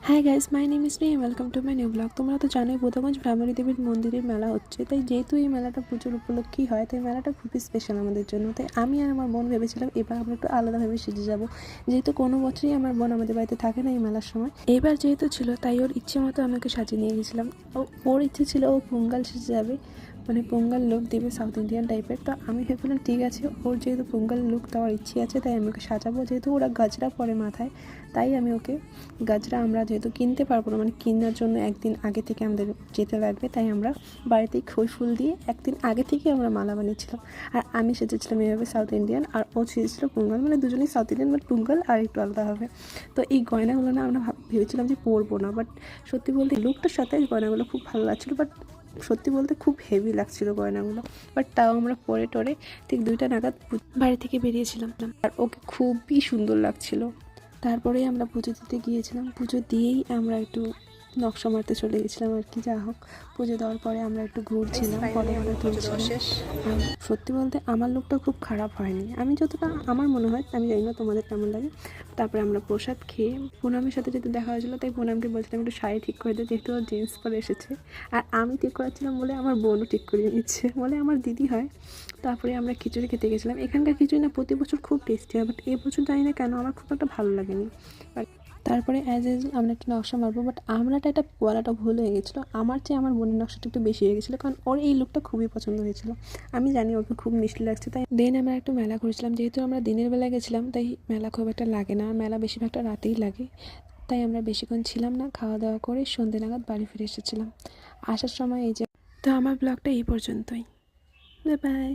Hi guys, my name is name, welcome to my new blog. তোমরা তো জানোই বোধাগঞ্জ ভ্রামরী দেবীর মন্দিরের মেলা হচ্ছে। তাই যেহেতু এই মেলাটা পুজোর উপলক্ষেই হয়, তাই মেলাটা খুবই স্পেশাল আমাদের জন্য। তাই আমি আর আমার বোন ভেবেছিলাম এবার আমরা একটু আলাদাভাবে সেজে যাব, যেহেতু কোনো বছরই আমার বোন আমাদের বাড়িতে থাকে না এই মেলার সময়। এবার যেহেতু ছিল, তাই ওর ইচ্ছে মতো আমাকে সাজিয়ে নিয়ে গেছিলাম। ওর ইচ্ছে ছিল ও পোঙ্গাল সেজে যাবে, মানে পোঙ্গাল লুক দেবে সাউথ ইন্ডিয়ান টাইপের। তো আমি ভেবেছিলাম ঠিক আছে, ওর যেহেতু পোঙ্গাল লুক দেওয়ার ইচ্ছে আছে, তাই আমি ওকে সাজাবো। যেহেতু ওরা গাজরা পরে মাথায়, তাই আমি ওকে গাজরা, আমরা যেহেতু কিনতে পারবো না, মানে কেনার জন্য একদিন আগে থেকে আমাদের যেতে লাগবে, তাই আমরা বাড়িতেই খই ফুল দিয়ে একদিন আগে থেকে আমরা মালা বানিয়েছিলাম। আর আমি সেজেছিলাম এভাবে সাউথ ইন্ডিয়ান, আর ও সেজেছিল পোঙ্গল, মানে দুজনেই সাউথ ইন্ডিয়ান, বাট পোঙ্গল আর একটু আলাদা হবে। তো এই গয়নাগুলো না আমরা ভেবেছিলাম যে পরবো না, বাট সত্যি বলতে লুকটার সাথে গয়নাগুলো খুব ভালো লাগছিলো। বাট সত্যি বলতে খুব হেভি লাগছিল গয়নাগুলো, বাট তাও আমরা পরে টরে ঠিক 2টা নাগাদ বাড়ি থেকে বেরিয়েছিলাম। আর ওকে খুবই সুন্দর লাগছিল। তারপরেই আমরা পুজো দিতে গিয়েছিলাম। পুজো দিয়েই আমরা একটু নকশা মারতে চলে গেছিলাম আর কি। যা হোক, পুজো দেওয়ার পরে আমরা একটু ঘুরছিলাম, ফটো তুলছিলাম। আর সত্যি বলতে আমার লুকটা খুব খারাপ হয়নি, আমি যতটা আমার মনে হয়, আমি জানি না তোমাদের কেমন লাগে। তারপরে আমরা প্রসাদ খেয়ে পুনামের সাথে যেহেতু দেখা হয়েছিলো, তাই পুনামকে বলছিলাম একটু শাড়ি ঠিক করে দিই, যেহেতু জিন্স পরে এসেছে। আর আমি ঠিক করাচ্ছিলাম বলে আমার বোনও ঠিক করিয়ে নিচ্ছে, বলে আমার দিদি হয়। তারপরে আমরা খিচুড়ি খেতে গেছিলাম। এখানকার খিচুড়ি না প্রতি বছর খুব টেস্টি হয়, বাট এবছর জানি না কেন আমার খুব একটা ভালো লাগেনি। তারপরে অ্যাজ আমরা একটা নকশা মারবো, বাট আমরাটা এটা বলাটা ভুল হয়ে গেছিলো। আমার চেয়ে আমার বোনের নকশাটা একটু বেশি হয়ে গেছিলো, কারণ ওর এই লুকটা খুবই পছন্দ হয়েছিল। আমি জানি ওকে খুব মিষ্টি লাগছে। তাই দেন আমরা একটু মেলা ঘুরছিলাম। যেহেতু আমরা দিনের বেলা গেছিলাম, তাই মেলা খুব একটা লাগে না, মেলা বেশিরভাগটা রাতেই লাগে। তাই আমরা বেশিক্ষণ ছিলাম না, খাওয়া দাওয়া করে সন্ধ্যে নাগাদ বাড়ি ফিরে এসেছিলাম। আসার সময় এই যে, তো আমার ব্লগটা এই পর্যন্তই। Bye bye.